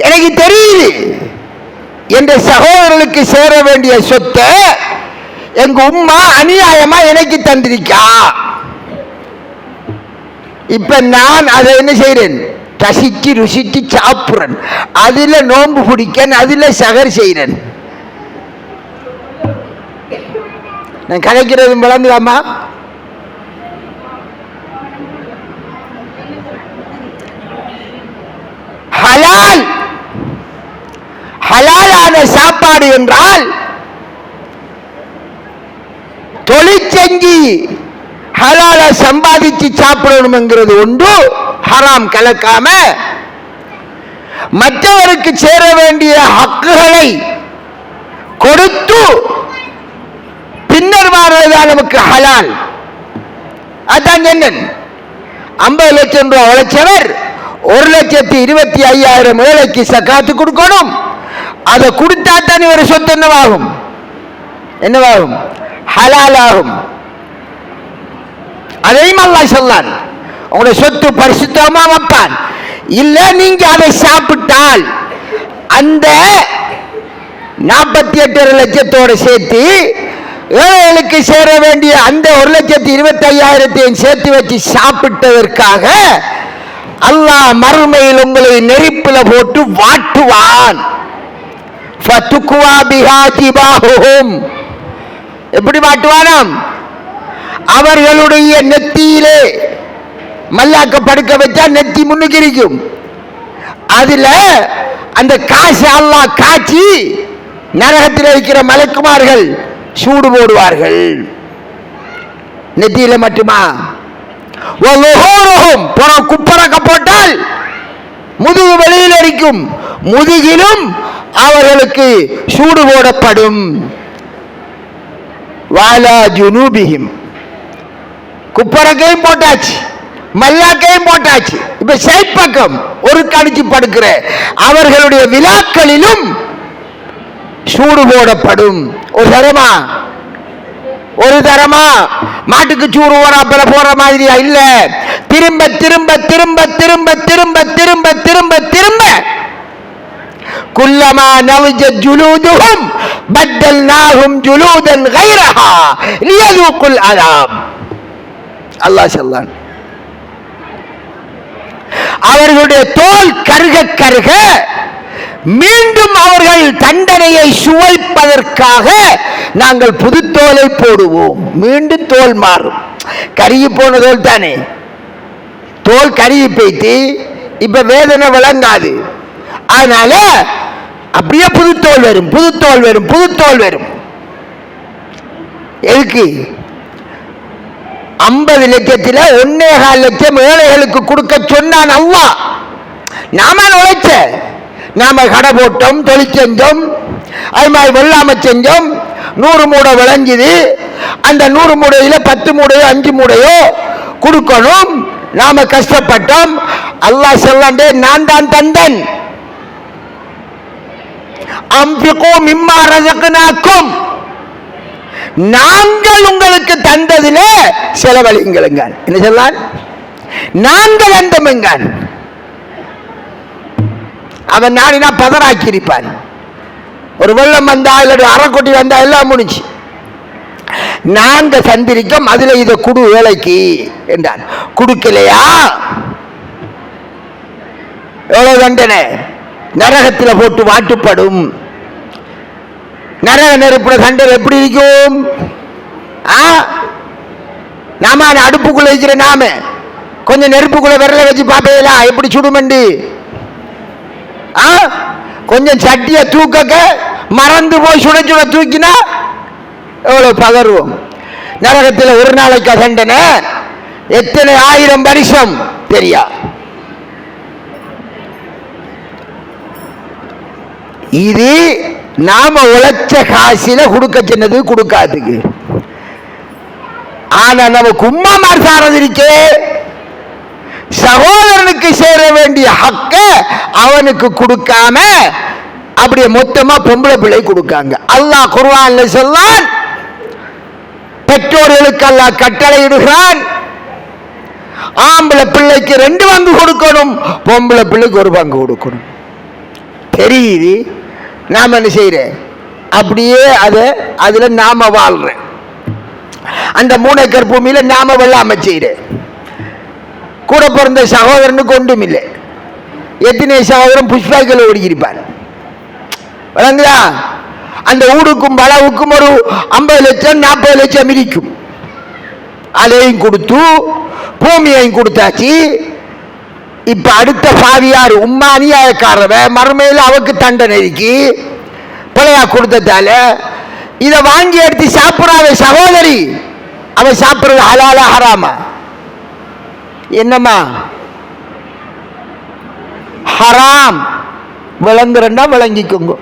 எனக்கு தெரியுது என்ற சகோதரர்களுக்கு சேர வேண்டிய சொத்தை எங்க உம்மா அநியாயமா எனக்கு தந்திருக்கா. இப்ப நான் அதை என்ன செய்யறேன், ரசிச்சு ருசிச்சு சாப்பிடுறேன், அதுல நோன்பு பிடிக்கன், அதுல சகர் செய்யறேன். நான் கதைக்கிறது வளர்ந்துடாமா? ஹலால் ஹலாலான சாப்பாடு என்றால் தொழிற்செஞ்சி ஹலால சம்பாதிச்சு சாப்பிடணும்ங்கிறது ஒன்று, ஹராம் கலக்காம மற்றவருக்கு சேர வேண்டிய ஹக்குகளை கொடுத்து பின்னர் வாழ்வதுதான் நமக்கு ஹலால். அதான் என்ன, 50 லட்சம் ரூபாய் உழைச்சவர் 1,25,000 ஏழைக்கு சக்காத்து கொடுக்கணும். அதை கொடுத்தா தான் ஒரு சொத்து என்னவாகும், ஹலால் ஆகும். அதையும் அல்லாஹ் சொல்லான், உங்களுடைய சொத்து பரிசுத்தமா வைப்பான். இல்ல நீங்க அதை சாப்பிட்டால் அந்த 48 லட்சத்தோடு சேர்த்து ஏழைகளுக்கு சேர வேண்டிய அந்த 1,25,000 சேர்த்து வச்சு சாப்பிட்டதற்காக அல்லாஹ் மறுமையில் உங்களை நெருப்பில போட்டு வாட்டுவான். எப்படி வாட்டுவானாம்? அவர்களுடைய நெத்தியிலே மல்லாக்க படுக்க வச்சா நெத்தி முன்னுக்கு இருக்கும். அதுல அந்த காசு அல்லாஹ் காய்ச்சி நரகத்தில் இருக்கிற மலக்குமார்கள் சூடு போடுவார்கள். நெத்தியில மட்டுமா? குப்பரக்க போட்டால் முதுகு வெளியில் அடிக்கும், முதுகிலும் அவர்களுக்கு சூடு போடப்படும். வாலா ஜுனூபிஹிம், குப்பரக்கையும் போட்டாச்சு, மல்லாக்கையும் போட்டாச்சு. இப்ப சைப்பக்கம் ஒரு கடிச்சு படுக்கிற அவர்களுடைய விழாக்களிலும் சூடு போடப்படும். ஒரு தரமா மாட்டுக்கு சூடு ஓடாப்பல போற மாதிரியா? இல்ல, திரும்ப திரும்ப திரும்ப திரும்ப திரும்ப திரும்ப திரும்ப திரும்ப குல்லமா நவஜத் ஜுலூதுஹும் பத்தல்நாஹும் ஜுலூதன் கைரஹா லியذوقுல் அஸாப். அல்லாஹ் சொல்லான், அவர்களுடைய தோல் கருக கருக மீண்டும் அவர்கள் தண்டனையை சுவைப்பதற்காக நாங்கள் புது தோலை போடுவோம். மீண்டும் தோல் மாறும். கருகி போன தோல் தானே, தோல் கருகி போய்த்து இப்ப வேதனை விளங்காது. அதனால அப்படியே புது தோல் வரும், புது தோல் வரும், புது தோல் வரும். எதுக்கு? 50 லட்சத்தில் 1.25 லட்சம் ஏழைகளுக்கு கொடுக்க சொன்னான் அல்லாஹ். நாம உழைச்ச, நாம கடை போட்டோம், தொழில் செஞ்சோம், அது மாதிரி வெள்ளாம செஞ்சோம், 100 மூடை விளைஞ்சுது. அந்த 100 மூடையில 10 மூடையோ 5 மூடையோ கொடுக்கணும். நாம கஷ்டப்பட்டோம். அல்லாஹ் சொல்லாண்டே, நான் தான் தந்தன். அன்ஃபிகு மிம்மா ரஸக்னாக்கும், நாங்கள் உங்களுக்கு தந்ததிலே செலவழிங்களுங்க. என்ன சொல்லான்? நாங்கள் தந்தோம்ங்க. அவன் நாடினா பதறாக்கி இருப்பான். ஒரு வெள்ளம் வந்தா இல்லை அரைக்கொட்டி வந்தா எல்லாம் முடிஞ்சு. நாங்க சந்திரிக்கும், அதுல இதை குடு வேலைக்கு என்றான். கொடுக்கலையா எவ்வளவு தண்டனை? நரகத்தில் போட்டு வாட்டுப்படும். நரக நெருப்புல சண்டை எப்படி இருக்கும்? நாம அடுப்புக்குள்ள வைக்கிற நாம கொஞ்சம் நெருப்புக்குள்ள விரல வச்சு பார்ப்பீங்களா எப்படி சுடுமண்டு? கொஞ்சம் சட்டிய தூக்க மறந்து போய் சுட சுட தூக்கினா எவ்வளவு பகர்வோம். நரகத்தில் ஒரு நாளைக்கு தண்டனை எத்தனை 1000 வருஷம் தெரியா. இது நாம உழைச்ச காசில கொடுக்க சொன்னது கொடுக்காதுக்கு. ஆனா நமக்கு உம்மாமார் சாரது இருக்கே, சகோதரனுக்கு சேர வேண்டிய ஹக்க அவனுக்கு கொடுக்காம அப்படியே மொத்தமா பொம்பளை பிள்ளை கொடுக்காங்க. அல்லாஹ் குர்ஆன்ல சொல்லான், பெற்றோர்களுக்கு அல்லாஹ் கட்டளையிடுகிறான், ஆம்பளை பிள்ளைக்கு 2 பங்கு கொடுக்கணும், பொம்பளை பிள்ளைக்கு 1 பங்கு கொடுக்கணும். தெரியுது, நாம என்ன செய்யறேன், அப்படியே அதுல நாம வாழ்றேன். அந்த 3 ஏக்கர் பூமியில நாம வெள்ளாம செய்யறேன். கூட பிறந்த சகோதரனுக்கு ஒன்றும் இல்லை. எத்தனை சகோதரன் புஷ்பாக்கள் ஓடிக்கிருப்பார், வழங்குதா? அந்த ஊருக்கும் வளவுக்கும் ஒரு 50 லட்சம் 40 லட்சம் இருக்கும். அதையும் கொடுத்து பூமியையும் கொடுத்தாச்சு. இப்ப அடுத்த பாவியார் உம்மா அநியாயக்காரவ மறுமையில் அவருக்கு தண்டனை இருக்கு. பிள்ளையா கொடுத்ததால இதை வாங்கி எடுத்து சாப்பிடாத சகோதரி, அவ சாப்பிடுறது ஹலாலா ஹராமா? என்னம்மா ஹராம்? விளங்குறா விளங்கிக்கோங்க.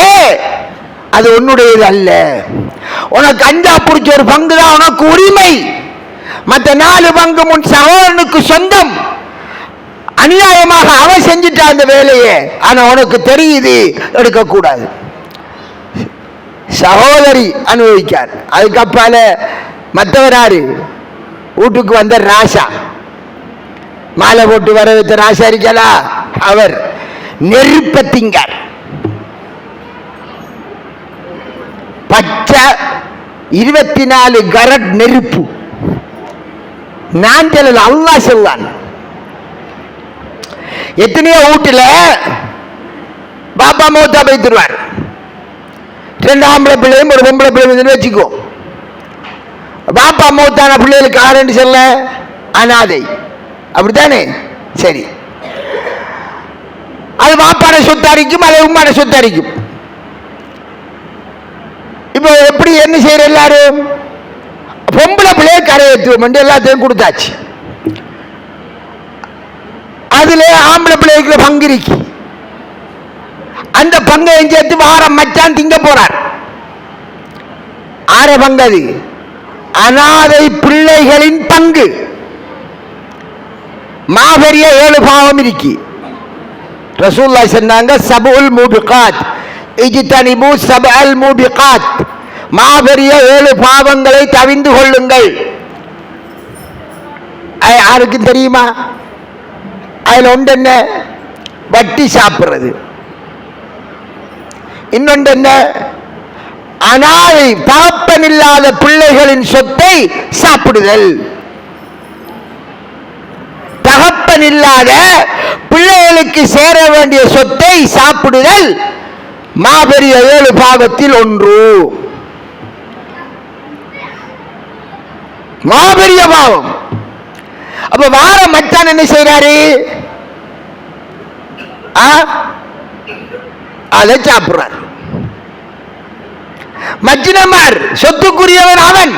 ஏ அது உன்னுடையது அல்ல. உனக்கு 5 பிடிச்ச ஒரு பங்கு தான் உனக்கு உரிமை. மற்ற 4 பங்கு உன் சகோதரனுக்கு சொந்தம். அநியாயமாக அவன் செஞ்சுட்டா அந்த வேலையை, ஆனா உனக்கு தெரியுது எடுக்கக்கூடாது. சகோதரி அனுபவிக்கார். அதுக்கப்பால மற்றவர் யாரு? வீட்டுக்கு வந்த ராசா, மாலை போட்டு வர வைத்த ராசா இருக்கலா, அவர் நெருப்பத்திங்கார். பச்சை 24 கரட் நெருப்பு. நான் சொல்லல, அல்லாஹ் சொல்லான். எத்தனையோ வீட்டுல பாப்பா மௌத்தா வைத்துருவார், 2 ஆம்பளை பிள்ளையும் 1 பொம்பளை பிள்ளையும் வச்சுக்கோ. பாப்பா மௌத்தான பிள்ளைகளுக்கு ஆரண்டு சொல்ல அனாதை, அப்படித்தானே? சரி, அது பாப்பாட சொத்தாரிக்கும், அது உம்மாட சொத்தாரிக்கும். இப்போ எப்படி என்ன செய்யற? எல்லாரும் பொம்பளை பிள்ளைய கரையேற்றுவோம் எல்லாத்தையும் கொடுத்தாச்சு. அதுல ஆம்பளை பிள்ளைக்கு பங்கு இருக்கு. அந்த பங்கை சேர்த்து வாரம் மச்சான் திங்க போறார். 6 பங்கு அது அனாதை பிள்ளைகளின் பங்கு. மாபெரிய 7 பாவம் இருக்கு. ரசூலுல்லாஹி சொன்னாங்க, சபுல் மூபிகாத் இஜ்தனிபு சபஅல் மூபிகாத், மாபெரிய 7 பாவங்களை தவிந்து கொள்ளுங்கள். யாருக்கும் தெரியுமா? அதுல ஒன்று என்ன? வட்டி சாப்பிடுறது. இன்னொன்று என்ன? அனாதை தகப்பன் இல்லாத பிள்ளைகளின் சொத்தை சாப்பிடுதல். தகப்பன் இல்லாத பிள்ளைகளுக்கு சேர வேண்டிய சொத்தை சாப்பிடுதல் மாபெரிய 7 பாவத்தில் ஒன்று. மாபெரிய பாவம். அப்ப வார மச்சான் என்ன செய்யறாரு? அதை சாப்பிடுறார். மச்சினமார் சொத்துக்குரியவன் அவன்.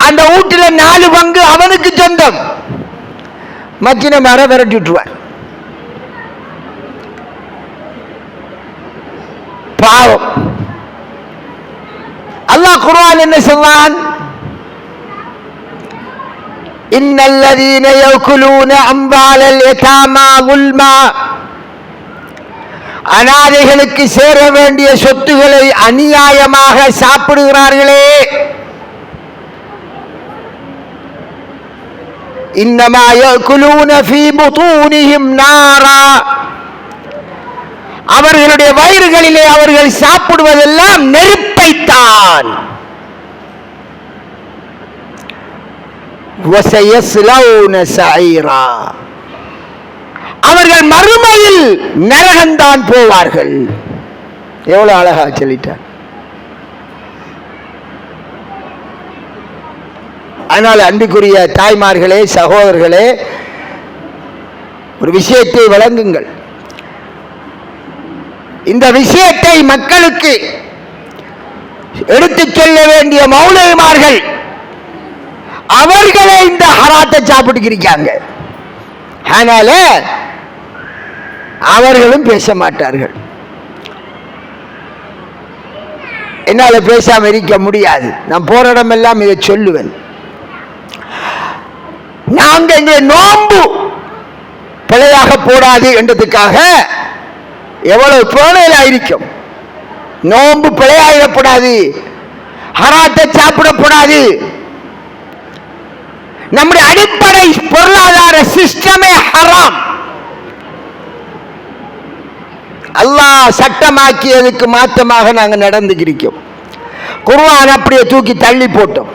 அந்த வீட்டில் 4 பங்கு அவனுக்கு சொந்தம். மச்சினமார விரட்டி விட்டுருவார். பாவம். அல்லாஹ் குர்ஆன் என்ன சொல்றான்? இன்னல்லதீன யகுலூன அம்வாலல் யதாமா ظுல்மா, அனாதைகளுக்கு சேர வேண்டிய சொத்துக்களை அநியாயமாக சாப்பிடுகிறார்களே, இன்னமா யகுலூன ஃபீ புதூனிஹிம் நாரா, அவர்களுடைய வயிறுகளிலே அவர்கள் சாப்பிடுவதெல்லாம் நெருப்பைத்தான். அவர்கள் மறுமையில் நரகந்தான் போவார்கள். எவ்வளவு அழகா சொல்லிட்டார். அதனால அன்புக்குரிய தாய்மார்களே, சகோதரர்களே, ஒரு விஷயத்தை வழங்குங்கள். இந்த விஷயத்தை மக்களுக்கு எடுத்துச் சொல்ல வேண்டிய மௌலவிமார்கள் அவர்களே இந்த ஹராத்தை சாப்பிட்டுக்கிறாங்க. அதனால அவர்களும் பேச மாட்டார்கள். என்னால பேசாம இருக்க முடியாது. நான் போற இடமெல்லாம் இதை சொல்லுவேன். நாங்க இங்க நோன்பு பிழையாக போடாது என்றதுக்காக எவ்வளவு பேணையில இருக்கும். நோன்பு பிழையாயிடக்கூடாது, ஹராத்தை சாப்பிடக்கூடாது. நம்முடைய அடிப்படை பொருளாதார சிஸ்டமே ஹராம். அல்லாஹ் சட்டமாக்கியதுக்கு மாற்றமாக நாங்கள் நடந்துக்கிறோம். குர்ஆன் அப்படியே தூக்கி தள்ளி போட்டோம்.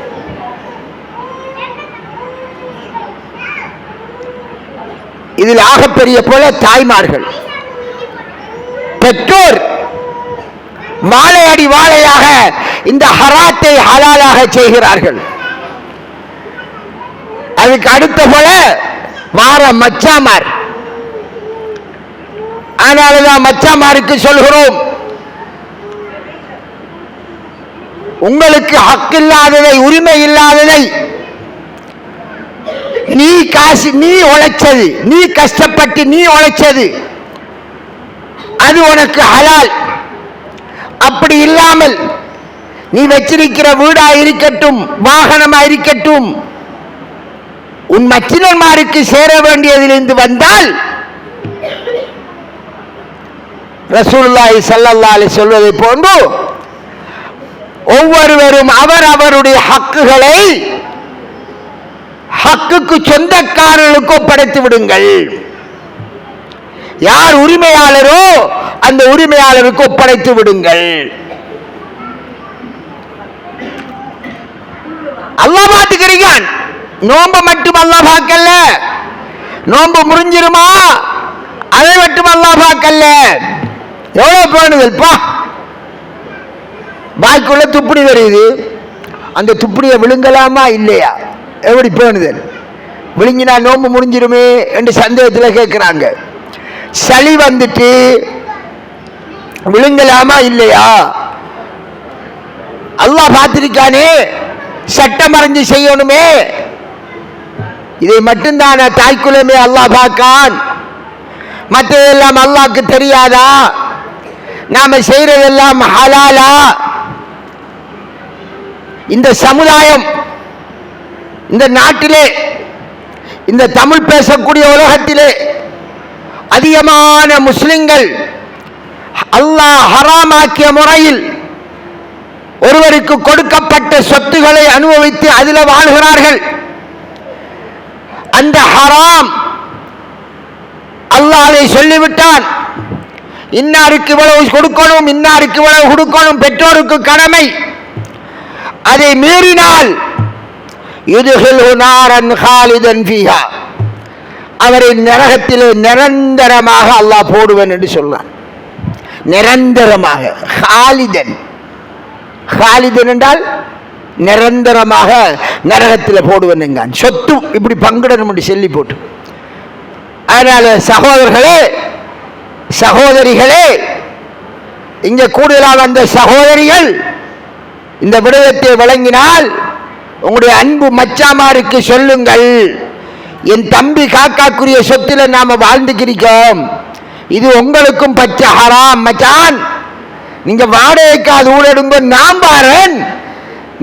இதில் ஆகப்பெரிய போல தாய்மார்கள், பெற்றோர் வாழையடி வாழையாக இந்த ஹராத்தை ஹலாலாக செய்கிறார்கள். அதுக்கு அடுத்த போல வார மச்சாமார். அதனாலதான் மச்சாமாருக்கு சொல்கிறோம், உங்களுக்கு ஹக்கு இல்லாததை, உரிமை இல்லாததை, நீ காசு, நீ உழைச்சது, நீ கஷ்டப்பட்டு நீ உழைச்சது, அது உனக்கு ஹலால். அப்படி இல்லாமல் நீ வச்சிருக்கிற வீடா இருக்கட்டும், வாகனமா இருக்கட்டும், உன் மச்சினன்மாருக்கு சேர வேண்டியதிலிருந்து வந்தால் ரசூலுல்லாஹி ஸல்லல்லாஹு அலைஹி சொல்வதை போன்று ஒவ்வொருவரும் அவர் அவருடைய ஹக்குகளை ஹக்குக்கு சொந்தக்காரர்களுக்கு ஒப்படைத்து விடுங்கள். யார் உரிமையாளரோ அந்த உரிமையாளருக்கு ஒப்படைத்து விடுங்கள். அல்லாஹ் பார்த்துக்கிறான். நோன்பு மட்டும் அல்லாஹ் பார்க்கல, நோன்பு முறிஞ்சிருமா அதை மட்டும் அல்லாஹ் பார்க்கல. எவ்வளவு பேணுதல்ப்பா, வாய்க்குள்ள துப்புடி வருது, அந்த துப்புடியை விழுங்கலாமா இல்லையா? எப்படி பேணுதல்? விழுங்கினா நோன்பு முடிஞ்சிருமே என்று சந்தேகத்தில் கேட்கிறாங்க. சளி வந்துட்டு விழுங்கலாமா இல்லையா? அல்லாஹ் பார்த்திருக்கானே, சட்டம் அறிஞ்சு செய்யணுமே. இதை மட்டும்தான தாய்க்குலமே அல்லாஹ் பார்க்கான்? மற்றதெல்லாம் அல்லாஹ்க்கு தெரியாதா? நாம செய்யறதெல்லாம் ஹலாலா? இந்த சமுதாயம், இந்த நாட்டிலே, இந்த தமிழ் பேசக்கூடிய உலகத்திலே அதிகமான முஸ்லிம்கள் அல்லாஹ் ஹராமாக்கிய முறையில் ஒருவருக்கு கொடுக்கப்பட்ட சொத்துக்களை அனுபவித்து அதில் வாழ்கிறார்கள். அந்த ஹராம் அல்லாஹ் அதை சொல்லிவிட்டான். இன்னாருக்கு இவ்வளவு கொடுக்கணும், இன்னாருக்கு இவ்வளவு கொடுக்கணும், பெற்றோருக்கு கடமை. அதை மீறினால் அவரை நரகத்திலே நிரந்தரமாக அல்லாஹ் போடுவேன் என்று சொல்றான். நிரந்தரமாக. ஹாலிதன், ஹாலிதன் என்றால் நிரந்தரமாக நரகத்தில் போடுவேன் என்கான். சொத்து இப்படி பங்கிடணும் என்று சொல்லி போட்டு. அதனால சகோதரர்களே, சகோதரிகளே, இங்கே கூடுதலாக வந்த சகோதரிகள் இந்த விடயத்தை வழங்கினால் உங்களுடைய அன்பு மச்சாமாருக்கு சொல்லுங்கள், என் தம்பி காக்காக்குரிய சொத்துல நாம வாழ்ந்துக்கிறோம், இது உங்களுக்கும் பச்சை ஹராம் மச்சான். நீங்க வாடகைக்காது ஊழடுங்க, நான் பாரன்,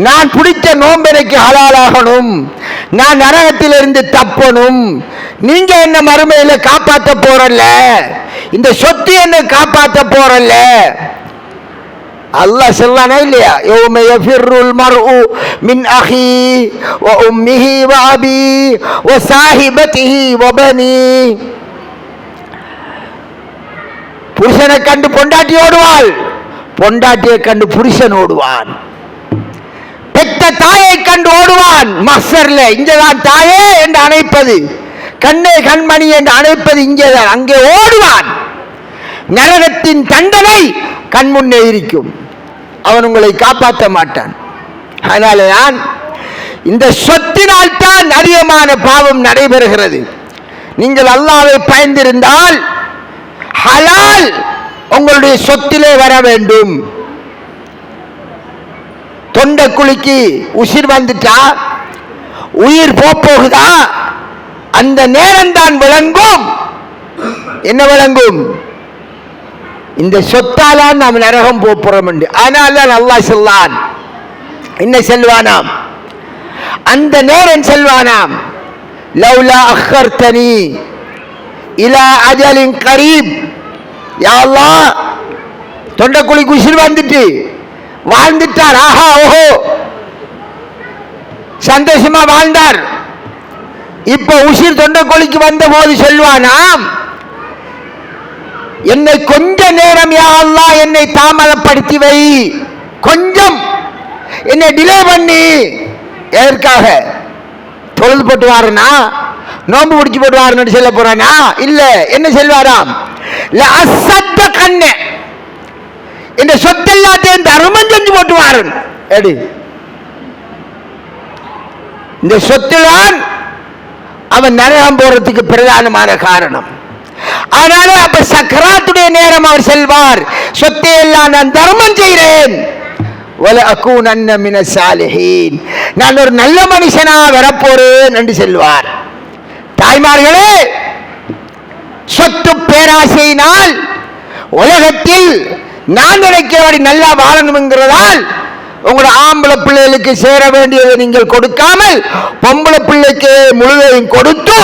நான் பிடிச்ச நோம்பெனைக்கு ஹலாலாகணும், நான் நரகத்திலிருந்து தப்பணும். நீங்க என்ன மறுமையில காப்பாற்ற போறல்ல, இந்த சொத்து என்ன காப்பாற்ற போறல்ல. அல்லாஹ் சொல்லானா இல்லையா? யௌம யஃபிருல் மர்உ மின் அஹி வ உம்மிஹி வ அபி வ சாஹிபதிஹி வ பனி. புருஷனை கண்டு பொண்டாட்டி ஓடுவாள், பொண்டாட்டியை கண்டு புருஷன் ஓடுவான், பெற்ற தாயை கண்டு ஓடுவான். மஹ்ஷர்ல இங்கதான் தாயே என்று அழைப்பது, கண்ணே கண்மணி என்று அழைப்பது இங்கேதான், அங்கே ஓடுவான். நரகத்தின் தண்டனை கண்முன்னே இருக்கும், அவன் உங்களை காப்பாற்ற மாட்டான். அதனால்தான் இந்த சொத்தினால் தான் அதிகமான பாவம் நடைபெறுகிறது. நீங்கள் அல்லாஹ்வை பயந்திருந்தால் ஹலால் உங்களுடைய சொத்திலே வர வேண்டும். தொண்டை குலுக்கி உயிர் வந்துட்டா, உயிர் போகுதா, அந்த நேரம் தான் விளங்கும். என்ன விளங்கும்? இந்த சொத்தாலான் நாம் நரகம் போறோம் என்று. ஆனால் தான் அல்லாஹ் சொல்லான், என்ன செல்வானாம், அந்த நேரம் செல்வானாம், லவ்லா அக்கர்தனி இலா அஜலின் கரீப், யா அல்லாஹ் தொண்டைக்குழிக்கு உசிர் வந்துட்டு வாழ்ந்துட்டார். ஆஹா ஓஹோ, சந்தோஷமா வாழ்ந்தார். இப்ப உசிர் தொண்டைக்குழிக்கு வந்த போது சொல்வானாம், என்னை கொஞ்ச நேரம் யா அல்லாஹ் என்னை தாமதப்படுத்தி வை, கொஞ்சம் என்னை டிலே பண்ணி. எதற்காக? தொழுது போட்டு வாருனா, நோம்பு பிடிச்சு போட்டு வாருன்னு சொல்ல போறானா? இல்ல, என்ன செல்வாராம், கண்ணு இந்த சொத்தெல்லாத்தையும் தர்மம் செஞ்சு போட்டு வாருன். எடு, இந்த சொத்துதான் அவன் நரகம் போறதுக்கு பிரதானமான காரணம். அதனால அப்ப சக்கராத்துடைய நேரம் அவர் செல்வார், சொத்தை எல்லாம் நான் தர்மம் செய்கிறேன், நான் ஒரு நல்ல மனுஷனா வரப்போறேன் என்று செல்வார். தாய்மார்களே, சொத்து பேராசையினால் உலகத்தில் நான் நினைக்கிறபடி நல்லா வாழணுங்கிறதால் உங்களோட ஆம்பளை பிள்ளைகளுக்கு சேர வேண்டியதை நீங்கள் கொடுக்காமல் பொம்பளை பிள்ளைக்கு முழுவதையும் கொடுத்து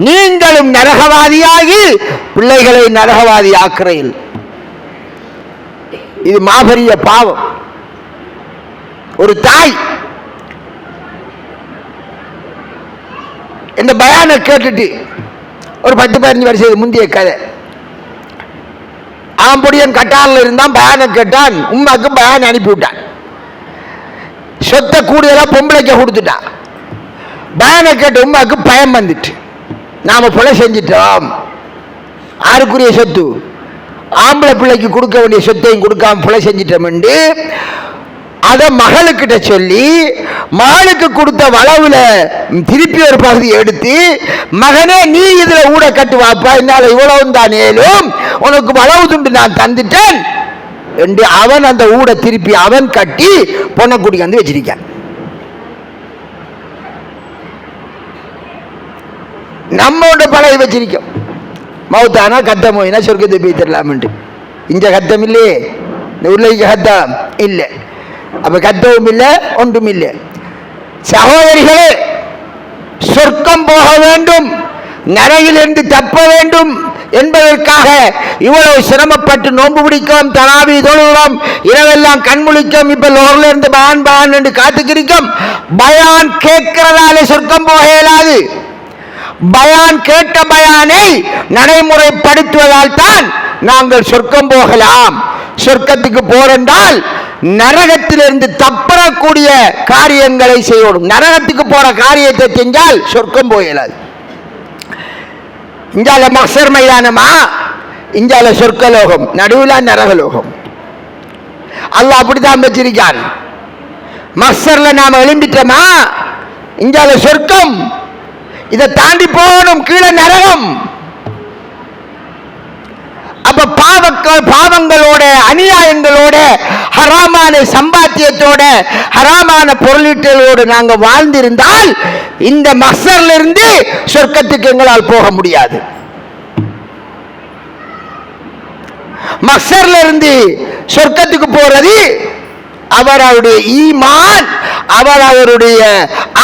நீங்களும் நரகவாதியாகி பிள்ளைகளை நரகவாதி ஆக்குறையில். இது மாபெரிய பாவம். ஒரு தாய் இந்த பயானை கேட்டுட்டு, ஒரு 10-15 வருஷத்துக்கு முந்தைய கதை, ஆம்படியன் கட்டாரில் இருந்தான், பயானை கேட்டான், உம்மாக்கு பயான் அனுப்பிவிட்டான். சொத்தை கூடுதலாக பொம்பளைக்க கொடுத்துட்டான். பயானை கேட்ட உம்மாக்கு பயம் வந்துட்டு, நாம கொலை செஞ்சிட்டோம், ஆருக்குரிய சொத்து, ஆம்பளை பிள்ளைக்கு கொடுக்க வேண்டிய சொத்தையும் கொடுக்காம கொலை செஞ்சிட்டோம் என்று அதை மகளுக்கிட்ட சொல்லி, மகளுக்கு கொடுத்த வளவுல திருப்பி ஒரு பகுதி எடுத்து, மகனே நீ இதுல ஊட கட்டு வாப்பா, என்னால இவ்வளவு தான் ஏலும், உனக்கு வளவு துண்டு நான் தந்துட்டேன் என்று அவன் அந்த ஊட திருப்பி அவன் கட்டி பொண்ணை கூட்டி வந்து வச்சிருக்கான். நம்மோட பழைய வச்சிருக்கோம், மௌத்தானா கத்தம் போயினா சொர்க்கத்தை போய் தரலாம்ட்டு. இங்க கத்தம் இல்லையே, இந்த உள்ள கத்தம் இல்லை, அப்ப கத்தவும் இல்லை, ஒன்றும் இல்லை. சகோதரிகளே, சொர்க்கம் போக வேண்டும், நரகிலிருந்து தப்ப வேண்டும் என்பதற்காக இவ்வளவு சிரமப்பட்டு நோன்பு பிடிக்கும், தராவி தொழுகிறோம், இரவெல்லாம் கண்முழிக்கும், இப்ப லோர்ல இருந்து பயான் பயான் என்று காத்துக்கிருக்கும். பயான் கேட்கிறதால சொர்க்கம் போக இயலாது. பயான் கேட்ட பயானை நடைமுறைப்படுத்துவதால் தான் நாங்கள் சொர்க்கம் போகலாம். சொர்க்கத்துக்கு போறென்றால் நரகத்திலிருந்து தப்பக்கூடிய காரியங்களை செய்யணும். நரகத்துக்கு போற காரியத்தை செஞ்சால் சொர்க்கம் போயலாது. இஞ்சால மக்சர் மைதானமா, இஞ்சால சொர்க்கலோகம், நடுவில் நரகலோகம். அல்லாஹ் அப்படித்தான் வச்சிருக்கான். மக்சர்ல நாம எழும்பிட்டோமா, இஞ்சால சொர்க்கம், இதை தாண்டி போகணும், கீழே நரகம். அப்ப பாவங்களோட, அநியாயங்களோட, ஹராமான சம்பாத்தியத்தோட, ஹராமான பொருளீட்டலோடு நாங்க வாழ்ந்திருந்தால் இந்த மக்சர்ல இருந்து சொர்க்கத்துக்கு எங்களால் போக முடியாது. மக்சர்ல இருந்து சொர்க்கத்துக்கு போறது அவருடைய ஈமான், அவருடைய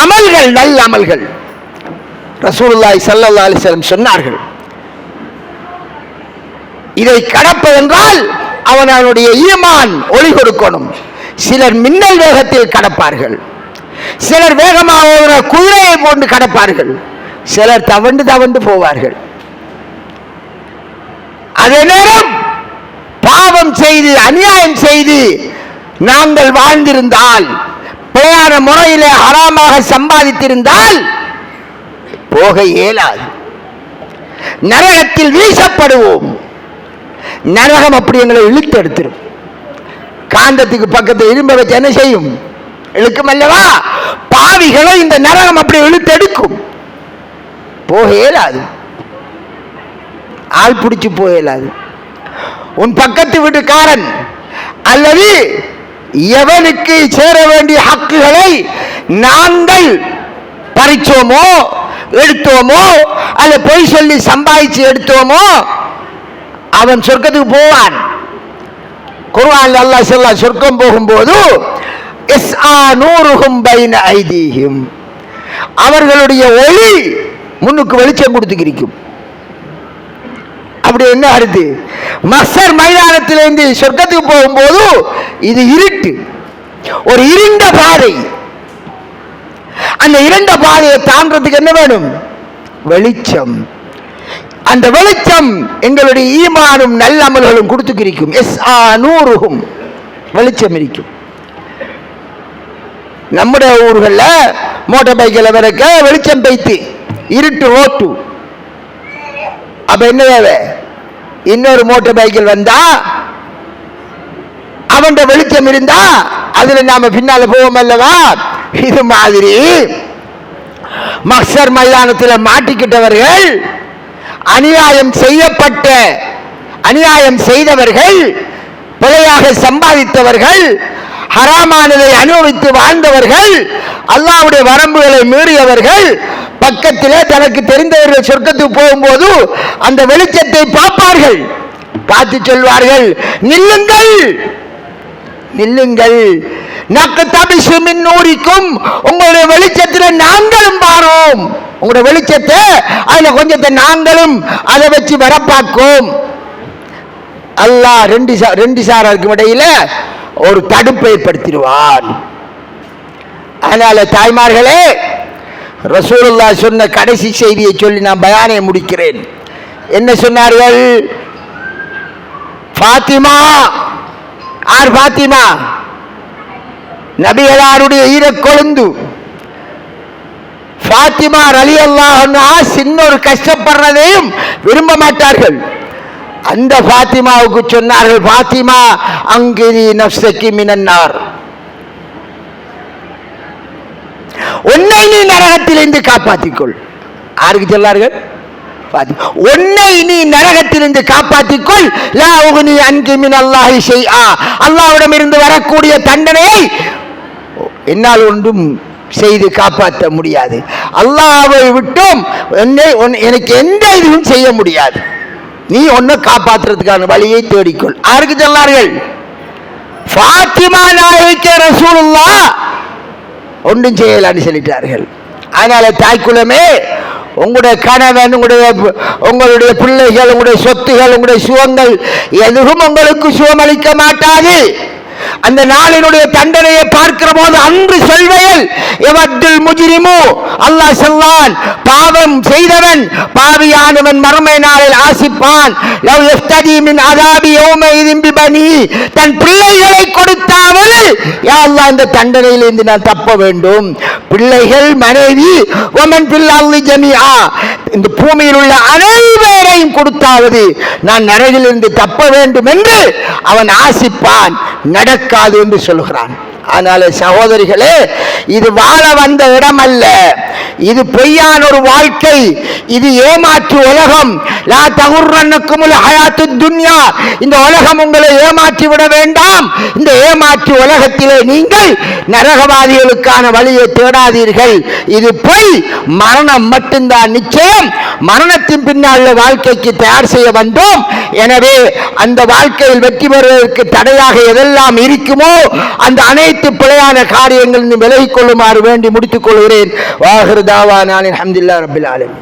அமல்கள், நல்ல அமல்கள். ரசூலுல்லாஹி ஸல்லல்லாஹு அலைஹி வஸல்லம் சொன்னார்கள், இதை கடப்பதென்றால் அவனுடைய ஈமான் ஒளி கொடுக்கணும். சிலர் மின்னல் வேகத்தில் கடப்பார்கள், சிலர் வேகமாக குதிரையை போன்று கடப்பார்கள், சிலர் தவண்டு தவண்டு போவார்கள். அதே நேரம் பாவம் செய்து அநியாயம் செய்து நாங்கள் வாழ்ந்திருந்தால், பிழையான முறையிலே ஹராமாக சம்பாதித்திருந்தால் போக இயலாது, நரகத்தில் வீசப்படுவோம். நரகம் அப்படி எங்களை இழுத்து எடுத்துரும். காந்தத்துக்கு பக்கத்தில் இரும்ப வச்சு என்ன செய்யும்? இழுக்கும் அல்லவா? பாவிகளை இந்த நரகம் அப்படி இழுத்து எடுக்கும். போக இயலாது, ஆள் பிடிச்சு போயலாது. உன் பக்கத்து வீட்டுக்காரன் அல்லது எவனுக்கு சேர வேண்டிய ஹக்குகளை நாங்கள் பறிச்சோமோ, எடுத்தோமோ, அல்ல பொய் சொல்லி சம்பாதிச்சு எடுத்தோமோ, அவன் சொர்க்கத்துக்கு போவான். குர்ஆன்ல அல்லாஹ் ஸல்லல்லாஹு சொர்க்கம் போகும்போது இஸ்ஆனூருஹும் பைன ஐதீஹிம், அவர்களுடைய ஒளி முன்னுக்கு வெளிச்சம் கொடுத்துக்கிருக்கும். அவ அப்படி என்ன அடுத்து மஹ்ஷர் மைதானத்திலிருந்து சொர்க்கத்துக்கு போகும்போது இது இருட்டு, ஒரு இருண்ட பாதை. அந்த இருண்ட பாதையை தாண்டறதுக்கு என்ன வேணும்? வெளிச்சம். அந்த வெளிச்சம் எங்களுடைய ஈமானும் நல்ல அமல்களும் கொடுத்துக்கிருக்கும். நூறுகும் வெளிச்சம் இருக்கும். நம்முடைய ஊர்களில் மோட்டார் பைக்கில் வரக்க வெளிச்சம் பைத்து இருட்டு ரோட்டு. அப்ப என்ன தேவை? இன்னொரு மோட்டார் பைக்கில் வந்தா அவன் வெளிச்சம் இருந்தா அதுல நாம பின்னால போவோம் அல்லவா? இது மாதிரி மஹ்ஷர் மைதானத்தில் மாட்டிக்கிட்டவர்கள், அநியாயம் செய்யப்பட்ட, அநியாயம் செய்தவர்கள், பிழையாக சம்பாதித்தவர்கள், ஹராமானதை அனுபவித்து வாழ்ந்தவர்கள், அல்லாஹ்வுடைய வரம்புகளை மீறியவர்கள், பக்கத்திலே தனக்கு தெரிந்தவர்கள் சொர்க்கத்துக்கு போகும்போது அந்த வெளிச்சத்தை பார்ப்பார்கள். பார்த்து சொல்வார்கள், நில்லுங்கள் நில்லுங்கள், நக்தபிஷு மின் நூரிக்கும், உங்களுடைய வெளிச்சத்தில் நாங்களும் பாரோம். உங்களுடைய வெளிச்சத்தை அதுல கொஞ்சத்தை நாங்களும் அதை வச்சு வரப்பாக்கும். அல்லாஹ் ரெண்டு சாராருக்கு இடையில ஒரு தடுப்பை ஏற்படுத்திடுவான். அதனால தாய்மார்களே, ரசூலுல்லாஹ் சொன்ன கடைசி செய்தியை சொல்லி நான் பயானை முடிக்கிறேன். என்ன சொன்னார்கள்? ஃபாத்திமா. ஆர் ஃபாத்திமா? நபிகளாருடைய ஈரக்கொழுந்து ஃபாத்திமா ரலியல்லாஹு அன்ஹா சின்னொரு கஷ்டப்படுறதையும் விரும்ப மாட்டார்கள். அந்த ஃபாத்திமாவுக்கு சொன்னார்கள், ஃபாத்திமா அங்கிரி நஃப்ஸகி மினன்னார், உன்னை நீ நரகத்திலிருந்து காப்பாற்றிக்கொள். யாருக்கு சொன்னார்கள்? உன்னை நீ நரகத்திலிருந்து காப்பாற்றிக்கொள். லா உக்னி அன்கி மின் அல்லாஹி ஷைஆ, அல்லாஹ்விடம் இருந்து வரக்கூடிய தண்டனையை என்னால் ஒன்றும் செய்து காப்பாற்ற முடியாது. அல்லாஹ்வை விட்டும் எனக்கு எந்த இதுவும் செய்ய முடியாது. நீ ஒன்னு காப்பாற்றுறதுக்கான வழியை தேடிக்கொள். யாருக்கு சொன்னார்கள்? ஃபாத்திமா நாயகி ரசூலுல்லாஹ் ஒன்றும் செய்யலான்னு சொல்லிட்டார்கள். அதனால தாய்க்குலமே, உங்களுடைய கணவன், உங்களுடைய பிள்ளைகள், உங்களுடைய சொத்துகள், உங்களுடைய சுகங்கள் எதுவும் உங்களுக்கு சுகமளிக்க மாட்டாது. அந்த நாளினுடைய தண்டனையை பார்க்கிற போது அன்று சொல்வையில் எவத்துல் முஜ்ரிமு, அல்லாஹ் சொல்லான், பாவம் செய்தவன், பாவியானவன் மறுமை நாளில் ஆசிப்பான். லவ் யஃப்ததி மின் அஸாபி யௌமைதின் பிபனி, தன் பிள்ளைகளை கொடுத்தாவது யா அல்லாஹ் இந்த தண்டனையிலிருந்து நான் தப்ப வேண்டும். பிள்ளைகள், மனைவி, வமன் ஃபில் அர்தி ஜமீஆ, இந்த பூமியில் உள்ள அனைவரையும் கொடுத்தாவது நான் நரகிலிருந்து தப்ப வேண்டும் என்று அவன் ஆசிப்பான். நடக்காது என்று சொல்கிறான். அதனால சகோதரிகளே, இது வாழ வந்த இடம் அல்ல, இது பொய்யான ஒரு வாழ்க்கை, இது ஏமாற்று உலகம். லா தகுர்ரன்னக்குமுல் ஹயாத்துத் துன்யா, இந்த உலகம் உங்களை ஏமாற்றி விட வேண்டாம். இந்த ஏமாற்று உலகத்திலே நீங்கள் நரகவாதிகளுக்கான வழியை தேடாதீர்கள். இது பொய். மரணம் மட்டும்தான் நிச்சயம். மரணத்தின் பின்னால் வாழ்க்கைக்கு தயார் செய்ய வந்தோம். எனவே அந்த வாழ்க்கையில் வெற்றி பெறுவதற்கு தடையாக எதெல்லாம் இருக்குமோ அந்த அனைத்து பிழையான காரியங்களில் விலகிக் கொள்ளுமாறு வேண்டி முடித்துக் கொள்கிறேன். வாஹிரு தாவானா அல்ஹம்துலில்லாஹி ரப்பில் ஆலமீன்.